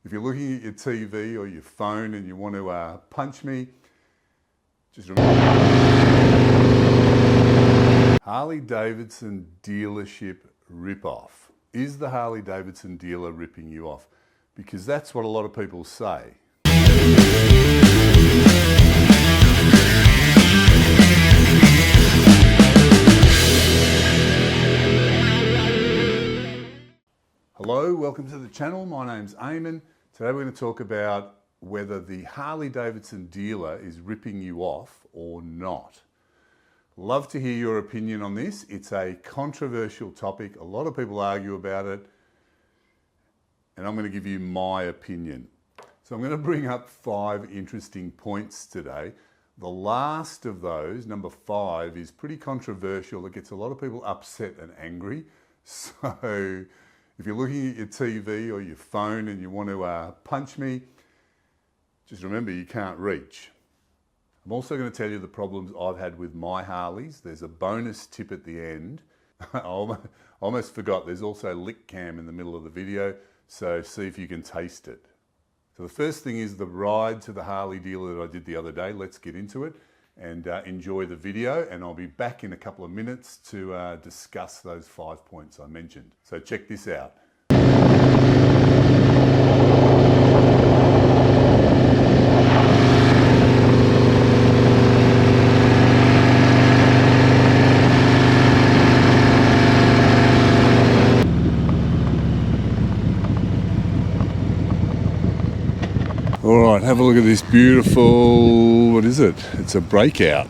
If you're looking at your TV or your phone and you want to punch me, just remember. Harley Davidson dealership rip-off. Is the Harley Davidson dealer ripping you off? Because that's what a lot of people say. Hello, welcome to the channel. My name's Eamon. Today we're going to talk about whether the Harley Davidson dealer is ripping you off or not. Love to hear your opinion on this. It's a controversial topic. A lot of people argue about it, and I'm going to give you my opinion. So I'm going to bring up 5 interesting points today. The last of those, number 5, is pretty controversial. It gets a lot of people upset and angry. So if you're looking at your TV or your phone and you want to punch me, just remember you can't reach. I'm also going to tell you the problems I've had with my Harleys. There's a bonus tip at the end. I almost forgot, there's also lick cam in the middle of the video, so see if you can taste it. So the first thing is the ride to the Harley dealer that I did the other day. Let's get into it and enjoy the video, and I'll be back in a couple of minutes to discuss those 5 points I mentioned. So check this out. All right, have a look at this beautiful, what is it? It's a breakout.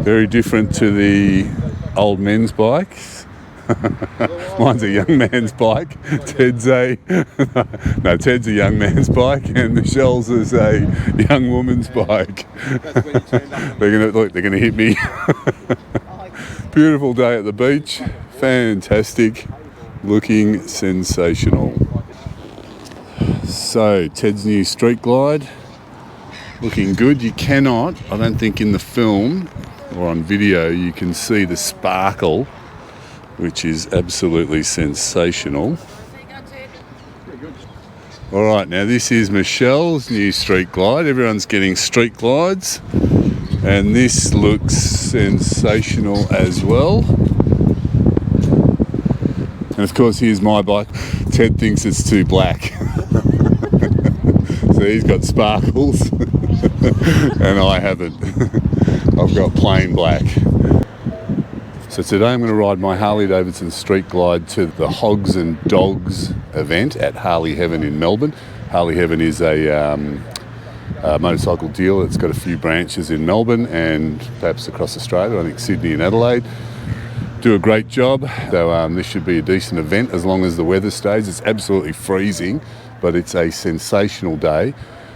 Very different to the old men's bikes. Mine's a young man's bike. Ted's a young man's bike, and Michelle's is a young woman's bike. They're gonna hit me. Beautiful day at the beach. Fantastic. Looking sensational. So, Ted's new Street Glide, looking good. You cannot, I don't think in the film or on video, you can see the sparkle, which is absolutely sensational. All right, now this is Michelle's new Street Glide. Everyone's getting Street Glides, and this looks sensational as well. And of course, here's my bike. Ted thinks it's too black. So he's got sparkles and I haven't. I've got plain black. So today I'm going to ride my Harley Davidson Street Glide to the Hogs and Dogs event at Harley Heaven in Melbourne. Harley Heaven is a motorcycle dealer. It's got a few branches in Melbourne and perhaps across Australia, I think Sydney and Adelaide. Do a great job. So this should be a decent event as long as the weather stays. It's absolutely freezing, but it's a sensational day.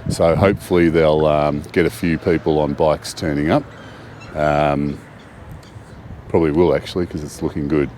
So hopefully they'll get a few people on bikes turning up. Probably will actually, because it's looking good.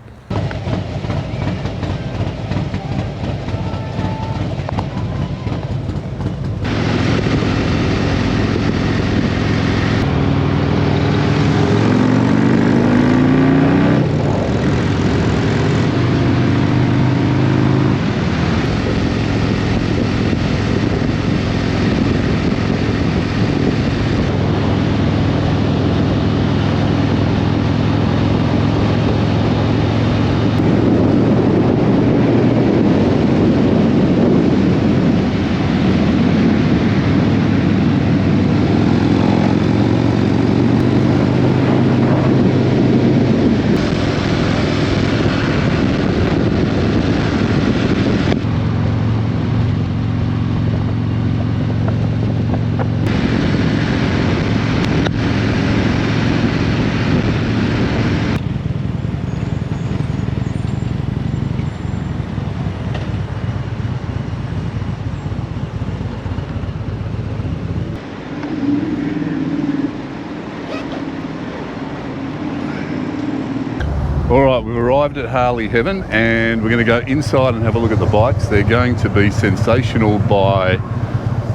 All right, we've arrived at Harley Heaven and we're going to go inside and have a look at the bikes. They're going to be sensational by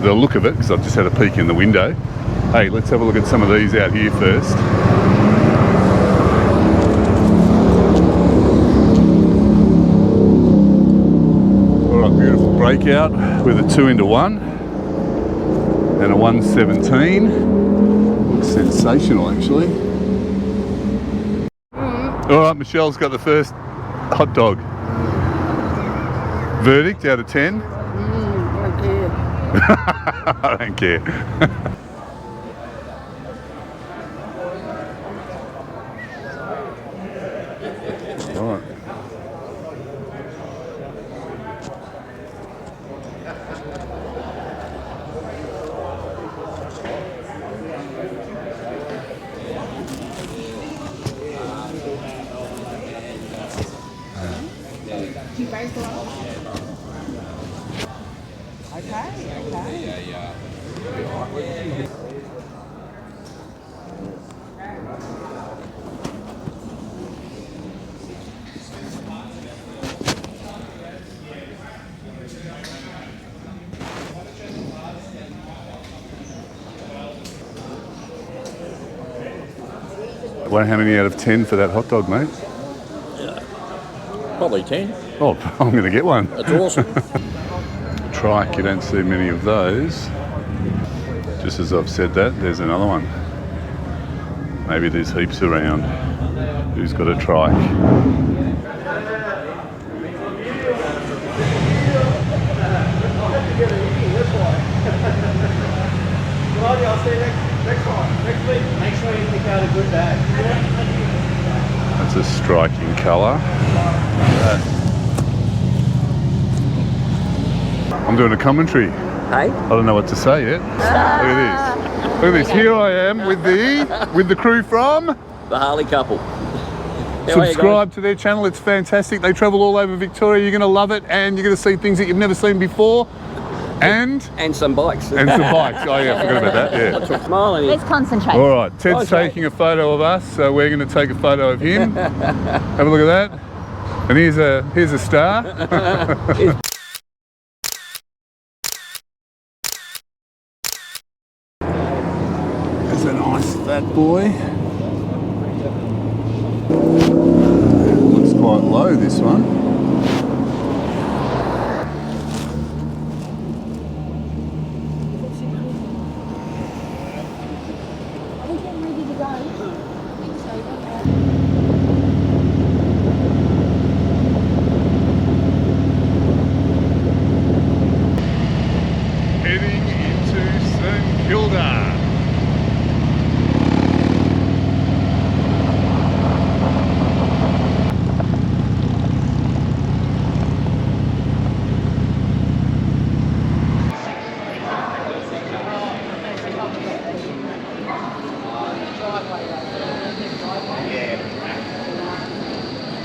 the look of it, because I've just had a peek in the window. Hey, let's have a look at some of these out here first. All right, beautiful breakout with a 2-into-1 and a 117. Looks sensational, actually. All right, Michelle's got the first hot dog. Verdict out of 10? I don't care. All right. Well, how many out of 10 for that hot dog, mate? Probably 10. Oh, I'm going to get one. That's awesome. Trike, you don't see many of those. Just as I've said that, there's another one. Maybe there's heaps around. Who's got a trike? I'll see you next time. Next week. Make sure you pick out a good bag. That's a striking colour. I'm doing a commentary. Hey? I don't know what to say yet. Look at this. Look at this. Here I am with the crew from. The Harley couple. Subscribe to their channel. It's fantastic. They travel all over Victoria. You're going to love it, and you're going to see things that you've never seen before. And some bikes. And some bikes. Oh yeah, I forgot about that. Yeah. Smiling. Let's concentrate. All right, Ted's taking a photo of us, so we're going to take a photo of him. Have a look at that. And here's a star. That's a nice fat boy. Looks quite low, this one. Heading into St Kilda.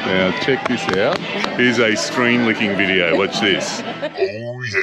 Now check this out. Here's a screen licking video. Watch this. Oh yeah.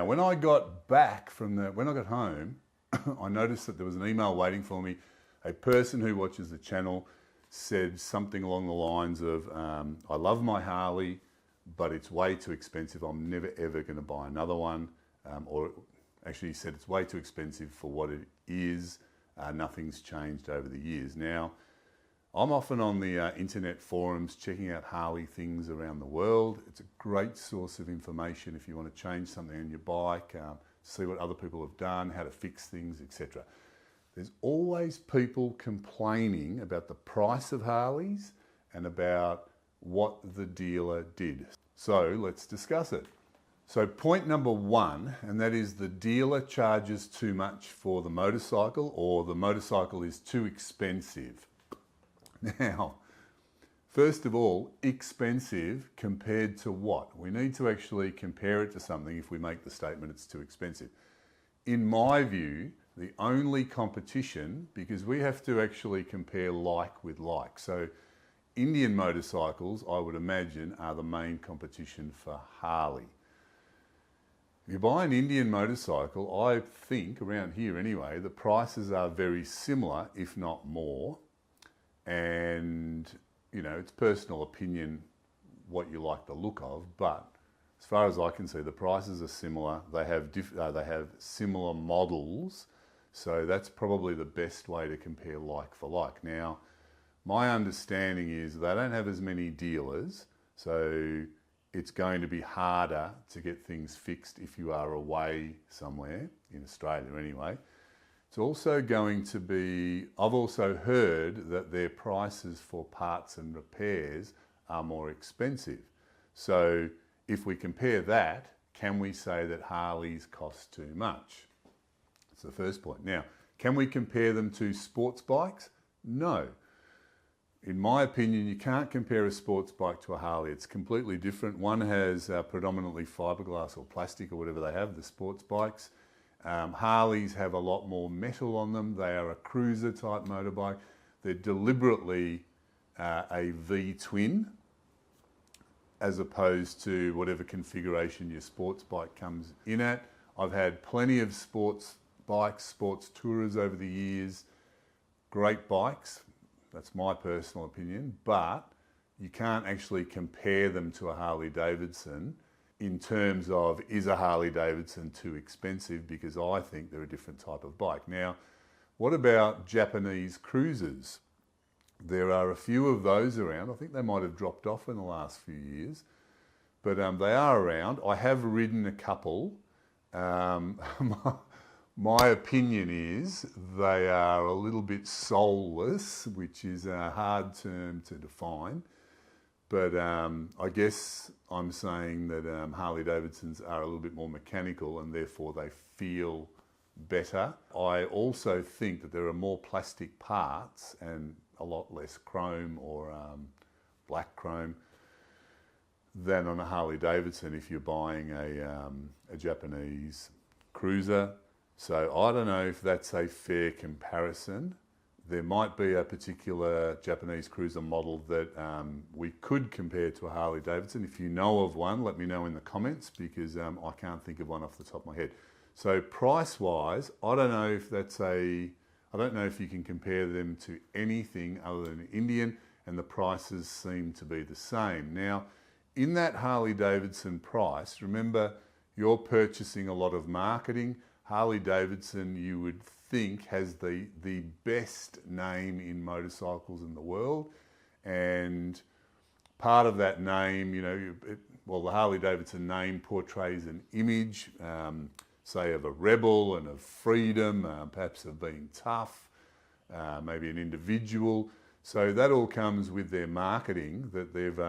When I got back when I got home, I noticed that there was an email waiting for me. A person who watches the channel said something along the lines of, I love my Harley, but it's way too expensive. I'm never ever going to buy another one. Or actually he said it's way too expensive for what it is. Nothing's changed over the years. Now, I'm often on the internet forums checking out Harley things around the world. It's a great source of information if you want to change something on your bike, see what other people have done, how to fix things, etc. There's always people complaining about the price of Harleys and about what the dealer did. So let's discuss it. So point number one, and that is the dealer charges too much for the motorcycle, or the motorcycle is too expensive. Now, first of all, expensive compared to what? We need to actually compare it to something if we make the statement it's too expensive. In my view, the only competition, because we have to actually compare like with like. So Indian motorcycles, I would imagine, are the main competition for Harley. If you buy an Indian motorcycle, I think, around here anyway, the prices are very similar, if not more. And, you know, it's personal opinion what you like the look of, but as far as I can see, the prices are similar. They have similar models, so that's probably the best way to compare like for like. Now, my understanding is they don't have as many dealers, so it's going to be harder to get things fixed if you are away somewhere, in Australia anyway. It's also going to be, I've also heard that their prices for parts and repairs are more expensive. So if we compare that, can we say that Harleys cost too much? That's the first point. Now, can we compare them to sports bikes? No. In my opinion, you can't compare a sports bike to a Harley. It's completely different. One has predominantly fiberglass or plastic or whatever they have, the sports bikes. Harleys have a lot more metal on them. They are a cruiser type motorbike. They're deliberately a V-twin as opposed to whatever configuration your sports bike comes in at. I've had plenty of sports bikes, sports tourers over the years. Great bikes. That's my personal opinion, but you can't actually compare them to a Harley Davidson in terms of, is a Harley Davidson too expensive? Because I think they're a different type of bike. Now, what about Japanese cruisers? There are a few of those around. I think they might have dropped off in the last few years, but they are around. I have ridden a couple. My opinion is they are a little bit soulless, which is a hard term to define. But I guess I'm saying that Harley Davidsons are a little bit more mechanical and therefore they feel better. I also think that there are more plastic parts and a lot less chrome or black chrome than on a Harley Davidson if you're buying a Japanese cruiser. So I don't know if that's a fair comparison. There might be a particular Japanese cruiser model that we could compare to a Harley Davidson. If you know of one, let me know in the comments because I can't think of one off the top of my head. So price-wise, I don't know if you can compare them to anything other than Indian, and the prices seem to be the same. Now, in that Harley Davidson price, remember, you're purchasing a lot of marketing. Harley Davidson, you would think, has the best name in motorcycles in the world. And part of that name, you know, the Harley Davidson name portrays an image, say of a rebel and of freedom, perhaps of being tough, maybe an individual. So that all comes with their marketing that they've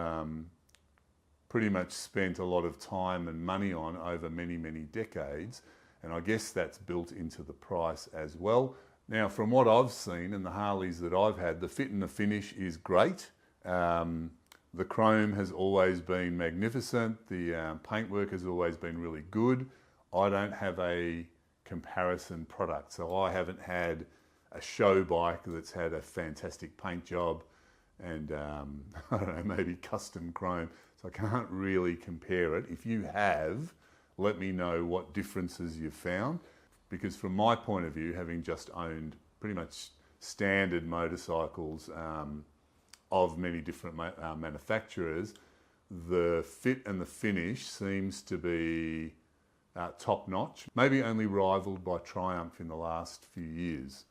pretty much spent a lot of time and money on over many, many decades. And I guess that's built into the price as well. Now, from what I've seen and the Harleys that I've had, the fit and the finish is great. The chrome has always been magnificent. The paintwork has always been really good. I don't have a comparison product, so I haven't had a show bike that's had a fantastic paint job and I don't know, maybe custom chrome. So I can't really compare it. If you have, let me know what differences you've found, because from my point of view, having just owned pretty much standard motorcycles of many different manufacturers, the fit and the finish seems to be top notch, maybe only rivaled by Triumph in the last few years,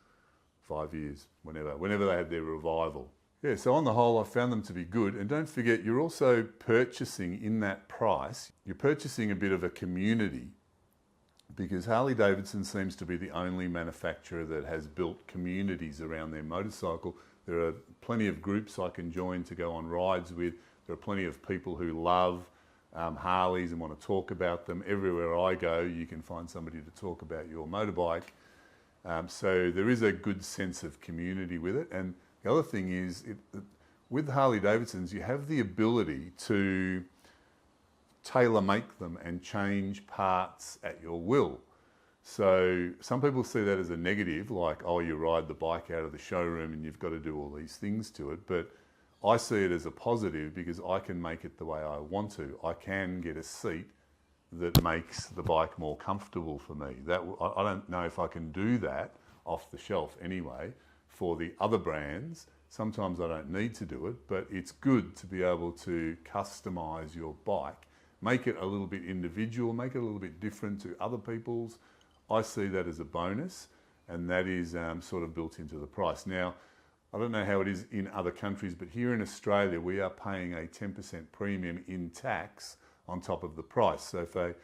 5 years, whenever they had their revival. Yeah, so on the whole, I found them to be good. And don't forget, you're also purchasing in that price, you're purchasing a bit of a community, because Harley Davidson seems to be the only manufacturer that has built communities around their motorcycle. There are plenty of groups I can join to go on rides with. There are plenty of people who love Harleys and want to talk about them. Everywhere I go, you can find somebody to talk about your motorbike. So there is a good sense of community with it. And the other thing is, with Harley Davidsons, you have the ability to tailor-make them and change parts at your will. So some people see that as a negative, like, oh, you ride the bike out of the showroom and you've got to do all these things to it. But I see it as a positive because I can make it the way I want to. I can get a seat that makes the bike more comfortable for me. I don't know if I can do that off the shelf anyway. For the other brands, sometimes I don't need to do it, but it's good to be able to customize your bike, make it a little bit individual, make it a little bit different to other people's. I see that as a bonus, and that is sort of built into the price. Now, I don't know how it is in other countries, but here in Australia, we are paying a 10% premium in tax on top of the price. So if a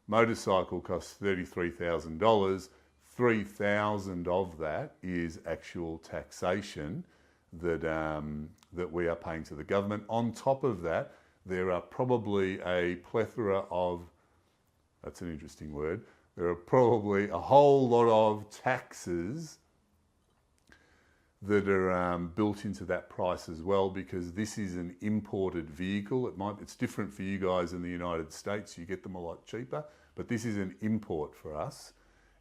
motorcycle costs $33,000, $3,000 of that is actual taxation that we are paying to the government. On top of that, there are probably a plethora of, that's an interesting word, there are probably a whole lot of taxes that are built into that price as well, because this is an imported vehicle. It's different for you guys in the United States. You get them a lot cheaper, but this is an import for us.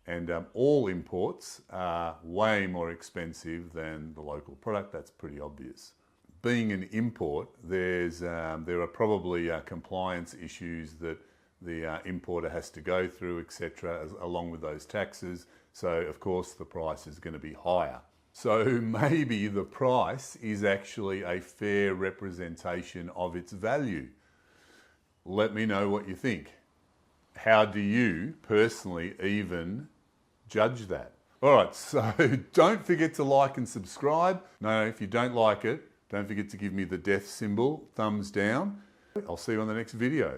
And all imports are way more expensive than the local product. That's pretty obvious. Being an import, there are probably compliance issues that the importer has to go through, etc., along with those taxes. So, of course, the price is going to be higher. So maybe the price is actually a fair representation of its value. Let me know what you think. How do you personally even judge that? All right, so don't forget to like and subscribe. No, if you don't like it, don't forget to give me the death symbol, thumbs down. I'll see you on the next video.